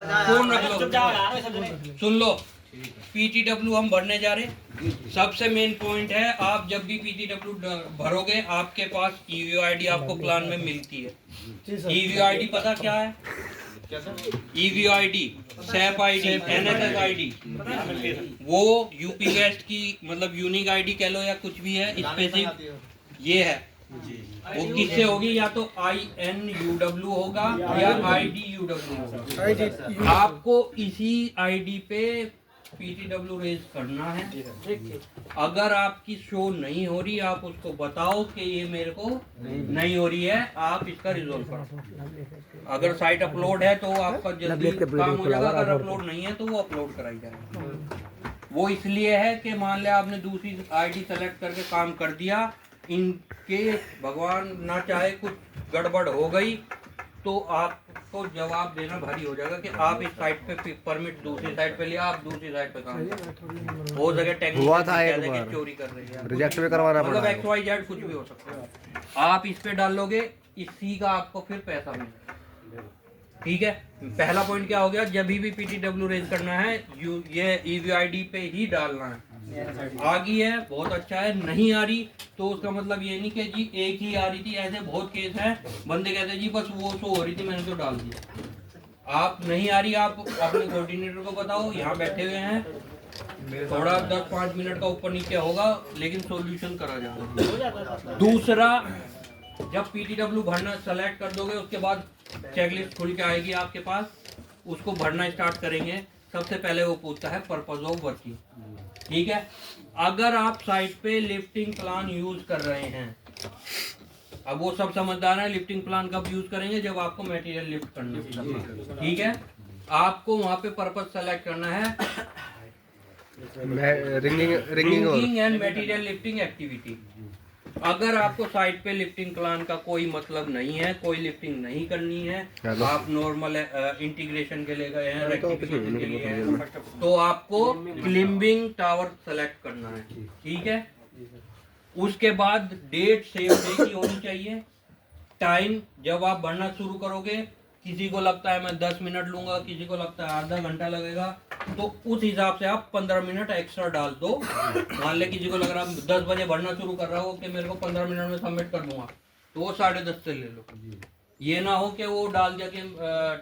Phone रख लो, सुन लो। PTW हम भरने जा रहे हैं। सबसे मेन पॉइंट है, आप जब भी PTW भरोगे आपके पास EVO-ID आपको प्लान में मिलती है। EVO-ID पता क्या है? EVO-ID, SAP ID, NSS ID, वो यूपी वेस्ट की मतलब यूनिक आईडी कह लो या कुछ भी है, स्पेसिफिक ये है। वो किससे होगी? या तो INUW होगा या IDUW होगा। आपको इसी आईडी पे PTW रेज करना है। अगर आपकी शो नहीं हो रही, आप उसको बताओ कि ये मेरे को नहीं हो रही है, आप इसका रिजोल्व करो। अगर साइट अपलोड है तो आपका जल्दी काम हो जाएगा, अगर अपलोड नहीं है तो वो अपलोड कराई जाएगी। वो इसलिए है कि मान लिया आपने दूसरी आईडी सेलेक्ट करके काम कर दिया, इनके भगवान ना चाहे कुछ गड़बड़ हो गई तो आपको जवाब देना भारी हो जाएगा कि आप इस साइट पे परमिट दूसरी साइट पे लिया, आप दूसरी साइट पे काम हो जगह टेक्निकल चोरी कर रहे हैं, रिजेक्ट भी करवाना पड़ेगा, मतलब XYZ कुछ भी हो सकता है। आप इस पे डाल लोगे, इसी का आपको फिर पैसा मिलेगा। ठीक है, पहला पॉइंट क्या हो गया? जब भी PTW रेज करना है ये EVO-ID पे ही डालना है। आ गई है, बहुत अच्छा है। नहीं आ रही तो उसका मतलब ये नहीं कि जी एक ही आ रही थी, ऐसे बहुत केस है, बंदे कहते जी बस वो शो हो रही थी मैंने तो डाल दिया। आप नहीं आ रही, आप अपने कोऑर्डिनेटर को बताओ, यहाँ बैठे हुए हैं, थोड़ा 10-5 मिनट का ऊपर नीचे होगा लेकिन सॉल्यूशन करा जाएगा। दूसरा, जब PTW भरना सेलेक्ट कर दोगे उसके बाद चेकलिस्ट खुल के आएगी आपके पास, उसको भरना स्टार्ट करेंगे। सबसे पहले वो पूछता है पर्पज ऑफ वर्किंग। ठीक है, अगर आप साइट पे लिफ्टिंग प्लान यूज कर रहे हैं, अब वो सब समझदार है, लिफ्टिंग प्लान कब यूज करेंगे? जब आपको मटेरियल लिफ्ट करना है। ठीक है, आपको वहां पे पर्पज सेलेक्ट करना है, ringing and material lifting activity. अगर आपको साइट पे लिफ्टिंग प्लान का कोई मतलब नहीं है, कोई लिफ्टिंग नहीं करनी है, आप नॉर्मल इंटीग्रेशन के लिए गए हैं, रेक्टिफिकेशन के लिए हैं, तो आपको क्लिम्बिंग टावर सेलेक्ट करना है। ठीक है, उसके बाद डेट सेव डे की होनी चाहिए। टाइम जब आप भरना शुरू करोगे, किसी को लगता है मैं 10 मिनट लूंगा, किसी को लगता है आधा घंटा लगेगा, तो उस हिसाब से आप 15 मिनट एक्स्ट्रा डाल दो। मान ले किसी को लग रहा है 10 बजे भरना शुरू कर रहा हो कि मेरे को 15 मिनट में सबमिट कर दूंगा, तो वो 10:30 से ले लो। ये ना हो कि वो डाल दिया कि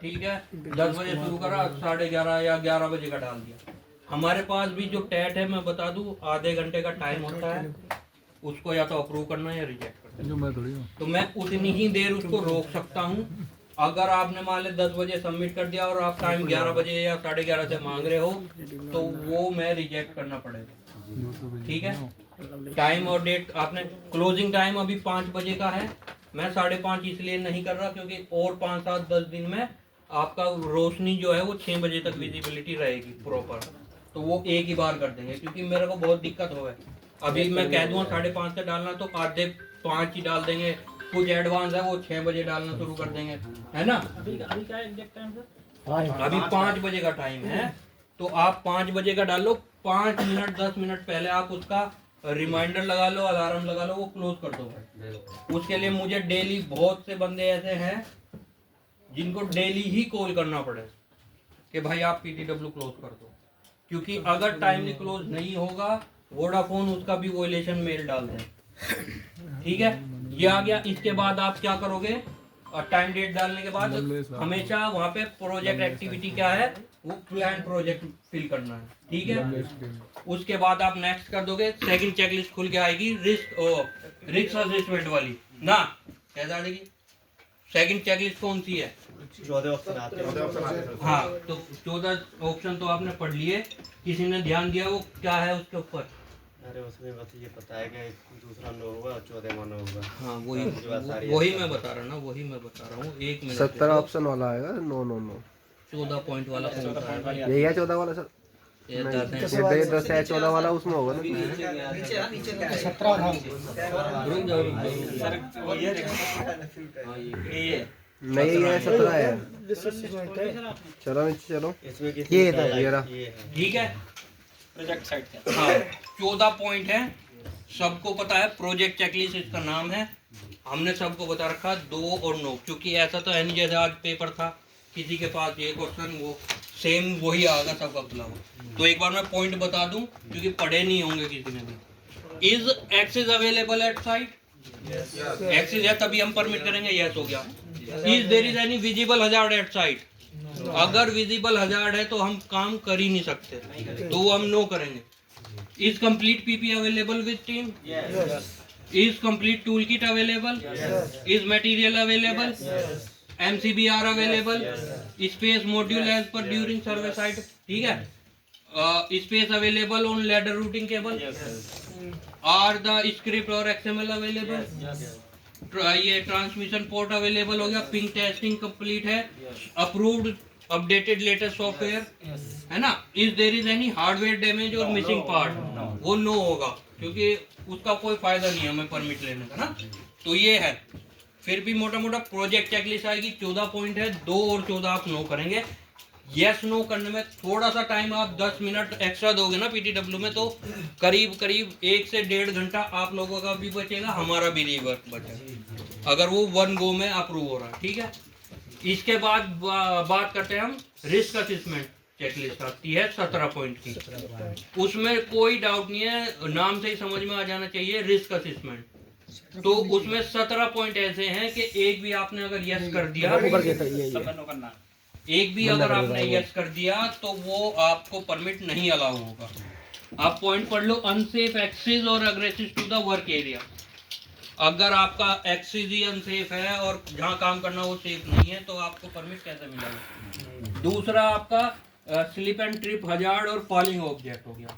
ठीक है 10 बजे शुरू करा, 11:30 या 11 बजे का डाल दिया। हमारे पास भी जो टैट है, मैं बता दूं, आधे घंटे का टाइम होता है, उसको या तो अप्रूव करना है या रिजेक्ट करना। तो मैं उतनी ही देर उसको रोक सकता हूँ। अगर आपने मान ले 10 बजे सबमिट कर दिया और आप टाइम 11 बजे या 11:30 से मांग रहे हो, तो वो मैं रिजेक्ट करना पड़ेगा। ठीक है, टाइम और डेट आपने, क्लोजिंग टाइम अभी 5 बजे का है, मैं 5:30 इसलिए नहीं कर रहा क्योंकि और 5-7-10 दिन में आपका रोशनी जो है वो 6 बजे तक विजिबिलिटी रहेगी प्रॉपर, तो वो एक ही बार कर देंगे क्योंकि मेरे को बहुत दिक्कत हो है। अभी मैं कह दूंगा 5:30 से डालना तो आधे 5 ही डाल देंगे, कुछ एडवांस है वो 6 बजे डालना शुरू कर देंगे, है ना। अभी क्या एग्जैक्ट टाइम सर? अभी 5 बजे का टाइम है, तो आप 5 बजे का डाल लो। 5 मिनट 10 मिनट पहले आप उसका रिमाइंडर लगा लो, अलार्म लगा लो, वो क्लोज कर दो। उसके लिए मुझे डेली बहुत से बंदे ऐसे हैं जिनको डेली ही कॉल करना पड़े कि भाई आप PTW क्लोज कर दो, क्योंकि अगर टाइमली क्लोज नहीं होगा वोडाफोन उसका भी वॉयलेशन मेल डाल दें। ठीक है, ये आ गया। इसके बाद आप क्या करोगे? और टाइम डेट डालने के बाद हमेशा वहाँ पे प्रोजेक्ट एक्टिविटी क्या है, वो प्लान प्रोजेक्ट फिल करना है। ठीक है, उसके बाद आप नेक्स्ट कर दोगे, सेकंड चेकलिस्ट खुल के आएगी, रिस्क असेसमेंट वाली ना, कैसे आ जाएगी? सेकंड चेकलिस्ट कौन सी है? 14 ऑप्शन आते हैं। हाँ, तो 14 ऑप्शन तो आपने पढ़ लिए, किसी ने ध्यान दिया वो क्या है उसके ऊपर? अरे उसमें बस ये पता है कि दूसरा नो होगा, 14वां नो होगा। हाँ, वही मैं बता रहा ना, वही मैं बता रहा हूँ। 1 मिनट 17 ऑप्शन वाला आएगा। नो 14 पॉइंट वाला कौन सा है? यही है 14 वाला सर। ये 10 है। 10 है, 14 वाला उसमें होगा ना। नहीं है 17 है। चलो नीचे चलो, ये था ये। ठीक है, प्रोजेक्ट साइट का। हाँ, 14 पॉइंट है, सबको पता है, प्रोजेक्ट चेकलिस्ट इसका नाम है। हमने सबको बता रखा 2 और 9, क्योंकि ऐसा तो है नहीं जैसे आज पेपर था किसी के पास ये क्वेश्चन वो सेम वही आएगा सबका खुला हुआ। तो एक बार मैं पॉइंट बता दूं क्योंकि पढ़े नहीं होंगे किसी ने भी। Is access available at site? Access है तभी हम परमिट करेंगे, यस हो गया। Is there is any visible hazard at site? अगर विजिबल हजार्ड है तो हम काम कर ही नहीं सकते, तो हम नो करेंगे। Is complete PP available with team? Is complete tool kit available? Is material available? MCBR available? Space module as per during survey site, ठीक है। Space available on ladder routing cable? Are the script और XML available? ये transmission port available हो गया, ping testing complete है, approved updated latest software है ना। Is there is any hardware damage और मिसिंग पार्ट? वो नो होगा क्योंकि उसका कोई फायदा नहीं है हमें परमिट लेने का ना। तो ये है, फिर भी मोटा मोटा प्रोजेक्ट चेकलिस्ट आएगी, 14 पॉइंट है, 2 और 14 आप नो करेंगे। यस नो करने में थोड़ा सा टाइम आप 10 मिनट एक्स्ट्रा दोगे ना PTW में, तो करीब करीब 1 से 1.5 घंटा आप लोगों का भी बचेगा, हमारा भी रीवर्क बचेगा, अगर वो 1 गो में अप्रूव हो रहा है, ठीक है। इसके बाद बात करते हैं हम रिस्क असेसमेंट चेकलिस्ट आती है 17 पॉइंट की। उसमें कोई डाउट नहीं है, नाम से ही समझ में आ जाना चाहिए रिस्क असेसमेंट। तो उसमें 17 पॉइंट ऐसे हैं कि एक भी आपने अगर यस कर दिया, एक भी अगर आपने यस कर दिया तो वो आपको परमिट नहीं अलाउ होगा। आप पॉइंट पढ़ लो, अनसेफ एक्सेस और aggressive to the work area. अगर आपका एक्सेस ही अनसेफ है और जहाँ काम करना वो सेफ नहीं है तो आपको परमिट कैसे मिलेगा। दूसरा आपका स्लिप एंड ट्रिप हजार्ड और फॉलिंग ऑब्जेक्ट हो गया।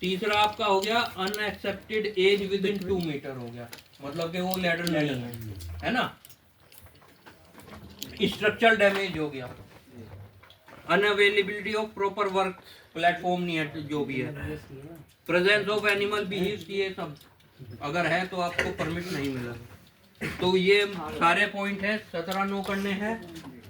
तीसरा आपका हो गया unaccepted edge within 2 meter हो गया, मतलब कि वो लैडर नहीं है ना। स्ट्रक्चरल डैमेज हो गया, unavailability of proper work platform नहीं है जो भी है, प्रेजेंस ऑफ एनिमल बीव्स, ये सब अगर है तो आपको परमिट नहीं मिलेगा। तो ये सारे पॉइंट है, 17 नो करने हैं।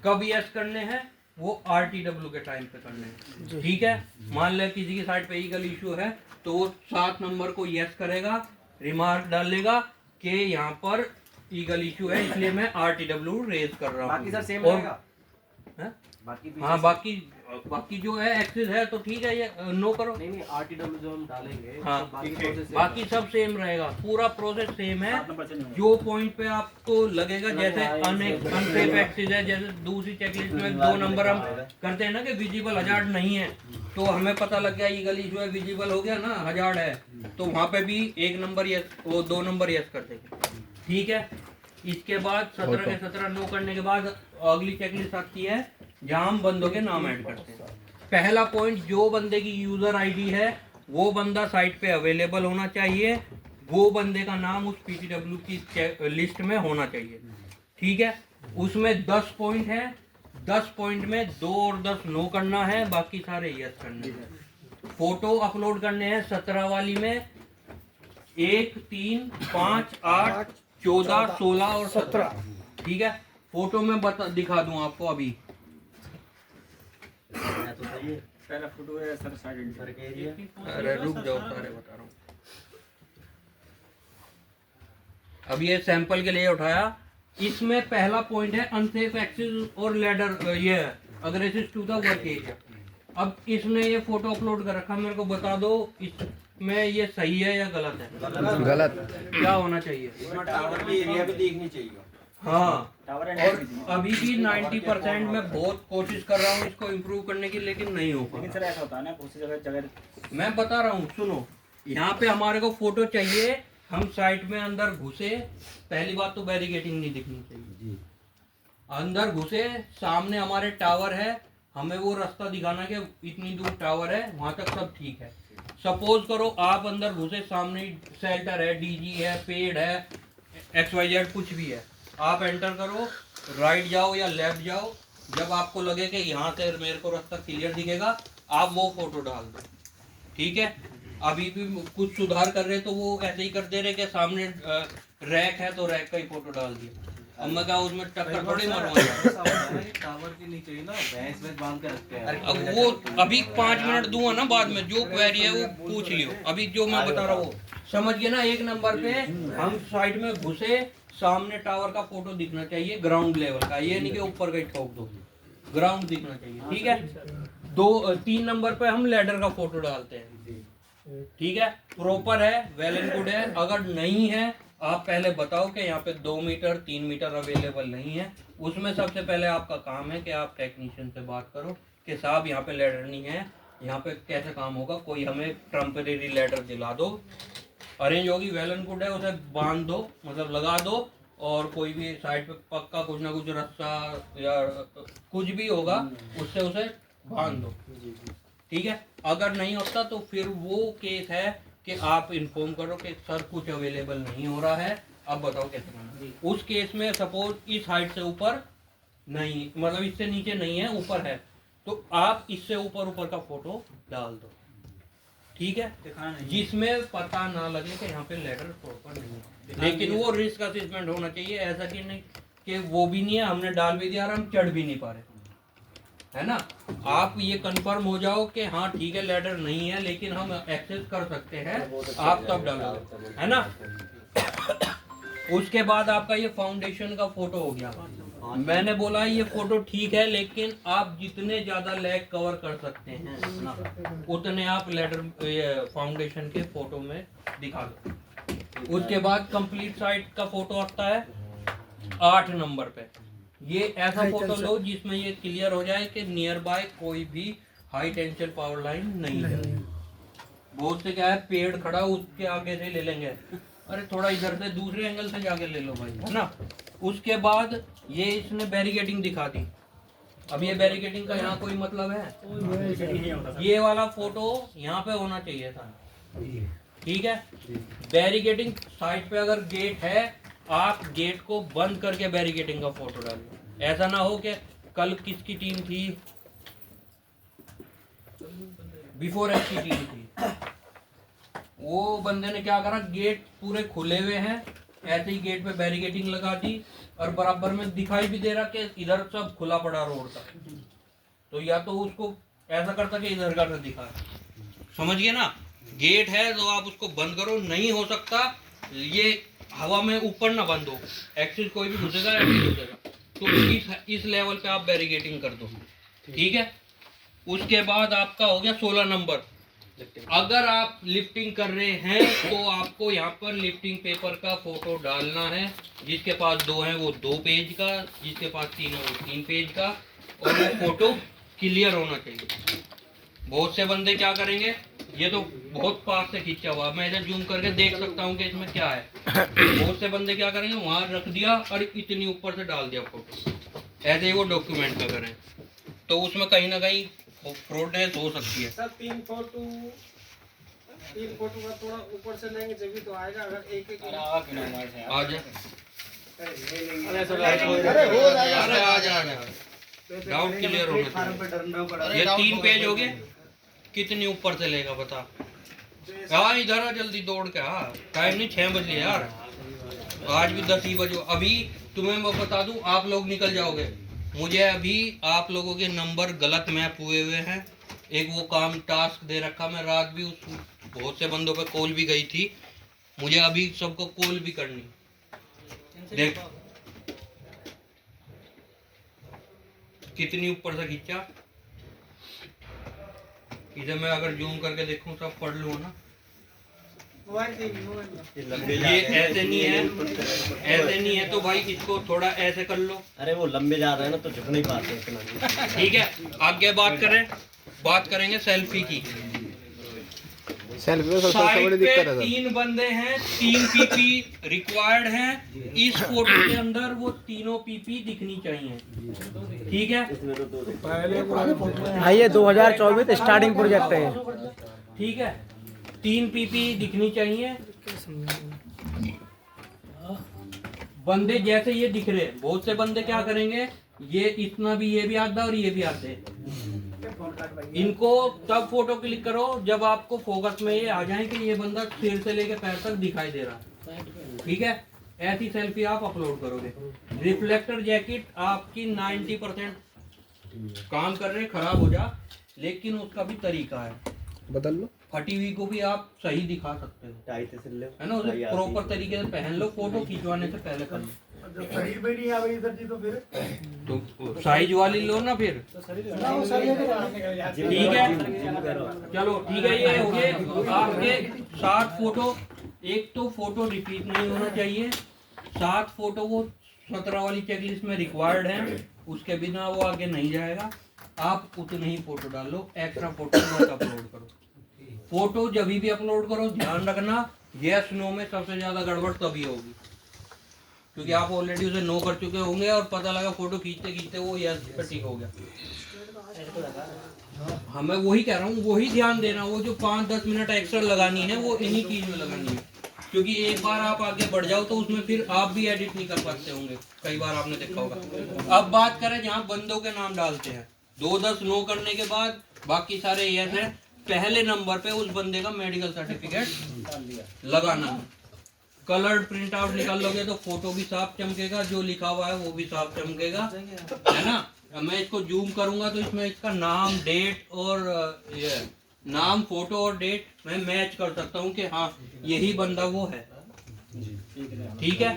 कब यस करने हैं? वो RTW के टाइम पे करने हैं, ठीक है। मान ले किसी की साइड पे ईगल इशू है तो वो 7 नंबर को यस करेगा, रिमार्क डालेगा कि यहाँ पर ईगल इशू है इसलिए मैं RTW रेज कर रहा हूँ। बाकी सर सेम रहेगा? हाँ बाकी जो है एक्सेस है तो ठीक है, ये नो करो। नहीं RTW जो हम डालेंगे, हाँ बाकी सब सेम रहेगा, पूरा प्रोसेस सेम है। जो पॉइंट पे आपको लगेगा, जैसे अनसेफ एक्सेस है, जैसे दूसरी चेकलिस्ट में 2 नंबर हम करते हैं ना कि विजिबल हजार्ड नहीं है, तो हमें पता लग गया ईगल इशू है, विजिबल हो गया ना, हजार्ड है, तो वहाँ पे भी 1 नंबर यस, वो 2 नंबर यस कर देंगे, ठीक है। इसके बाद 17 के 17 नो करने के बाद अगली चेकलिस्ट आती है जहाँ हम बंदों के नाम ऐड करते हैं। पहला पॉइंट, जो बंदे की यूजर आईडी है वो बंदा साइट पे अवेलेबल होना चाहिए, वो बंदे का नाम उस PTW की लिस्ट में होना चाहिए, ठीक है। उसमें 10 पॉइंट है, 10 पॉइंट में 2 और 10 नो करना है, बाकी सारे यस करने हैं। फोटो अपलोड करने हैं 17 वाली में 1, 3, 5, 8, 14, 16 और 17, ठीक है। फोटो में दिखा दूं आपको अभी, तो सही है। पहला फोटो है सर साइड सर के एरिया। अरे रुक जाओ, सारे बता रहा हूँ। अब ये सैंपल के लिए उठाया, इसमें पहला पॉइंट है अनसेफ एक्सेस और लैडर, ये aggressive to the work area. अब इसने ये फोटो अपलोड कर रखा, मेरे को बता दो इसमें ये सही है या गलत है? गलत। क्या होना चाहिए? टावर की एरिया भी देखनी चाहिए। हाँ, और अभी भी 90% मैं बहुत कोशिश कर रहा हूँ इसको इम्प्रूव करने की, लेकिन नहीं हो पा रहा। ऐसा होता है ना, कोशिश अगर मैं बता रहा हूँ, सुनो। यहाँ पे हमारे को फोटो चाहिए, हम साइट में अंदर घुसे, पहली बात तो बैरिकेडिंग नहीं दिखनी चाहिए। अंदर घुसे, सामने हमारे टावर है, हमें वो रास्ता दिखाना कि इतनी दूर टावर है, वहाँ तक सब ठीक है। सपोज करो आप अंदर घुसे, सामने शेल्टर है, DG है, पेड़ है, XYZ कुछ भी है, आप एंटर करो, राइट जाओ या लेफ्ट जाओ, जब आपको लगे कि यहाँ से मेरे को रास्ता क्लियर दिखेगा, आप वो फोटो डाल दो, ठीक है। अभी भी कुछ सुधार कर रहे तो वो ऐसे ही कर दे रहे कि सामने रैक है तो रैक का ही फोटो डाल दिया। अब मैं क्या उसमें टक्कर थोड़ी मारूंगा। टावर के नीचे ही ना भैंस बांध के रखते हैं। अब वो अभी 5 मिनट दूंगा ना, बाद में जो क्वेरी है वो पूछ लियो। अभी जो मैं बता रहा हूँ समझ गए ना। 1 नंबर पे हम साइड में घुसे, सामने टावर का फोटो दिखना चाहिए, ग्राउंड लेवल का, ये नहीं कि ऊपर का ही ठोक दो। ग्राउंड दिखना चाहिए, ठीक है। 3 नंबर पे हम लैडर का फोटो डालते हैं, ठीक है। प्रॉपर है, वेल एंड गुड है। अगर नहीं है, आप पहले बताओ कि यहाँ पे 2 मीटर 3 मीटर अवेलेबल नहीं है। उसमें सबसे पहले आपका काम है कि आप टेक्नीशियन से बात करो कि साहब यहाँ पे लैडर नहीं है, यहाँ पे कैसे काम होगा, कोई हमें टेम्परेरी लैडर दिला दो। अरेंज होगी, वेल एंड गुड है, उसे बांध दो, मतलब लगा दो, और कोई भी साइड पे पक्का कुछ ना कुछ रस्सा या कुछ भी होगा उससे उसे बांध दो, ठीक है। अगर नहीं होता तो फिर वो केस है कि आप इन्फॉर्म करो कि सर कुछ अवेलेबल नहीं हो रहा है, अब बताओ कैसे करना। उस केस में सपोज इस हाइट से ऊपर नहीं, मतलब इससे नीचे नहीं है, ऊपर है, तो आप इससे ऊपर ऊपर का फोटो डाल दो, ठीक है, जिसमें पता ना लगे कि यहाँ पे लेटर प्रॉपर नहीं है। लेकिन वो रिस्क असेसमेंट होना चाहिए, ऐसा कि नहीं कि वो भी नहीं है, हमने डाल भी दिया और हम चढ़ भी नहीं पा रहे, है ना। आप ये कंफर्म हो जाओ कि हाँ ठीक है लेटर नहीं है लेकिन हम एक्सेस कर सकते हैं, आप तब डालोगे, है ना। उसके बाद आपका ये फाउंडेशन का फोटो हो गया। मैंने बोला ये फोटो ठीक है, लेकिन आप जितने ज्यादा लेग कवर कर सकते हैं उतने आप लेटर फाउंडेशन के फोटो में दिखा दो। उसके बाद कंप्लीट साइट का फोटो आता है 8 नंबर पे। ये ऐसा फोटो लो जिसमें ये क्लियर हो जाए कि नियर बाय कोई भी हाई टेंशन पावर लाइन नहीं है। बहुत से क्या है, पेड़ खड़ा उसके आगे से ले लेंगे, अरे थोड़ा इधर से दूसरे एंगल से जाके ले लो भाई, है ना। उसके बाद ये इसने बैरिकेडिंग दिखा दी। अब ये बैरिकेडिंग का यहाँ कोई मतलब है? ये वाला फोटो यहाँ पे होना चाहिए था, ठीक है। बैरिकेडिंग साइड पे अगर गेट है, आप गेट को बंद करके बैरिकेडिंग का फोटो डालिए। ऐसा ना हो कि कल किसकी टीम थी, बिफोर एफ की टीम थी, वो बंदे ने क्या करा, गेट पूरे खुले हुए हैं, ऐसे ही गेट पे बैरिकेडिंग लगा दी और बराबर में दिखाई भी दे रहा कि इधर सब खुला पड़ा रोड का, तो या तो उसको ऐसा करता कि इधर का दिखा, समझ गए ना। गेट है तो आप उसको बंद करो, नहीं हो सकता ये हवा में ऊपर ना बंद हो, एक्सिस कोई भी घुसेगा या नहीं घुसेगा, तो इस लेवल पे आप बैरिकेडिंग कर दो, ठीक है। उसके बाद आपका हो गया 16 नंबर। अगर आप लिफ्टिंग कर रहे हैं तो आपको यहाँ पर लिफ्टिंग पेपर का फोटो डालना है। जिसके पास 2 है वो 2 पेज का, जिसके पास 3 है वो 3 पेज का, और वो फोटो क्लियर होना चाहिए। बहुत से बंदे क्या करेंगे, ये तो बहुत पास से खींचा हुआ, मैं इधर जूम करके देख सकता हूँ कि इसमें क्या है। बहुत से बंदे क्या करेंगे, वहां रख दिया और इतनी ऊपर से डाल दिया फोटो, ऐसे ही वो डॉक्यूमेंट का करें, तो उसमें कहीं ना कहीं फ्रॉडनेस हो सकती है। सर 3 फोटो का थोड़ा ऊपर से लेंगे जब भी तो आएगा। अगर एक एक आ जा, अरे आ जा डाउट क्लियर होगा। ये 3 पेज हो गए, कितनी ऊपर से लेगा बता। हाँ इधर आ जल्दी दौड़ के, हाँ टाइम नहीं 6 बजे यार, आज भी 10 ही बजे। अभी तुम्हें मैं बता दूं, आप लोग निकल जाओगे, मुझे अभी आप लोगों के नंबर गलत मैप हुए हुए हैं। एक वो काम टास्क दे रखा, मैं रात भी उस बहुत से बंदों पे कॉल भी गई थी, मुझे अभी सबको कॉल भी करनी। देख कितनी ऊपर से खींचा, इधर मैं अगर जूम करके देखूं सब पढ़ लूँ ना। ये ऐसे नहीं है, ऐसे नहीं है तो भाई इसको थोड़ा ऐसे कर लो। अरे वो लंबे जा रहे हैं ना तो झुक नहीं पाते इतना। ठीक है, आगे बात करेंगे सेल्फी की। सेल्फी में सबसे साइड बड़ी पे दिक्कत है 3 बंदे हैं, 3 पीपी रिक्वायर्ड हैं। इस फोटो के अंदर वो तीनों पीपी दिखनी चाहिए, ठीक है। ये 2024 स्टार्टिंग प्रोजेक्ट है, ठीक है, 3 पीपी दिखनी चाहिए। बंदे जैसे ये दिख रहे, बहुत से बंदे क्या करेंगे, ये इतना भी, ये भी आधा और ये भी आधे। इनको तब फोटो क्लिक करो जब आपको फोकस में ये आ जाए कि ये बंदा सिर से लेके पैर तक दिखाई दे रहा, ठीक है। ऐसी सेल्फी आप अपलोड करोगे। रिफ्लेक्टर जैकेट आपकी 90% काम कर रहे, खराब हो जा, लेकिन उसका भी तरीका है, बदल लो। फटी हुई को भी आप सही दिखा सकते हो, है ना। उसे प्रॉपर तरीके से पहन लो, फोटो खिंचवाने से पहले कर लो। जब शरीर में नहीं आ रही सर जी तो फिर तो साइज वाली लो ना फिर। ठीक है, चलो ठीक है, ये हो गए आपके 7 फोटो। एक तो फोटो रिपीट नहीं होना चाहिए, 7 फोटो वो 17 वाली चेकलिस्ट में रिक्वायर्ड है, उसके बिना वो आगे नहीं जाएगा। आप उतने ही फोटो डालो, एक्स्ट्रा फोटो मत अपलोड करो। फोटो जब भी अपलोड करो ध्यान रखना यस नो में सबसे ज्यादा गड़बड़ तभी होगी, क्योंकि आप ऑलरेडी उसे नो कर चुके होंगे और पता लगा फोटो खींचते खींचते वो यस पे टिक हो गया। हमें वही कह रहा हूँ, वही ध्यान देना, वो जो 5-10 मिनट एक्स्ट्रा लगानी है वो इन्हीं चीज में लगानी है, क्योंकि एक बार आप आगे बढ़ जाओ तो उसमें फिर आप भी एडिट नहीं कर पाते होंगे, कई बार आपने देखा होगा। अब बात करें जहाँ बंदों के नाम डालते हैं, 2-10 नो करने के बाद बाकी सारे यस है, पहले नंबर पे उस बंदे का मेडिकल सर्टिफिकेट लगाना है। कलर्ड प्रिंट आउट निकाल लोगे तो फोटो भी साफ चमकेगा, जो लिखा हुआ है वो भी साफ चमकेगा, है ना। मैं इसको जूम करूंगा तो इसमें इसका नाम, डेट और ये नाम, फोटो और डेट मैं मैच कर सकता हूँ कि हाँ यही बंदा वो है। ठीक है,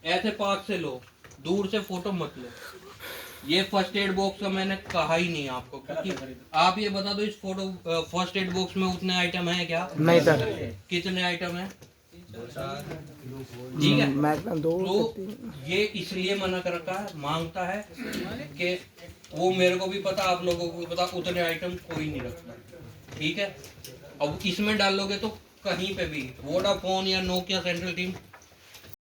ऐसे पास से लो, दूर से फोटो मत लो। ये फर्स्ट एड बॉक्स का मैंने कहा ही नहीं आपको, क्योंकि आप ये बता दो इस फोटो फर्स्ट एड बॉक्स में उतने आइटम है क्या? नहीं सर। कितने आइटम है? ठीक है, तो ये इसलिए मना कर रखा है, मांगता है कि वो मेरे को भी पता, आप लोगों को भी पता, उतने आइटम कोई नहीं रखता। ठीक है, अब इसमें डालोगे तो कहीं पे भी वोडाफोन या नोकिया सेंट्रल टीम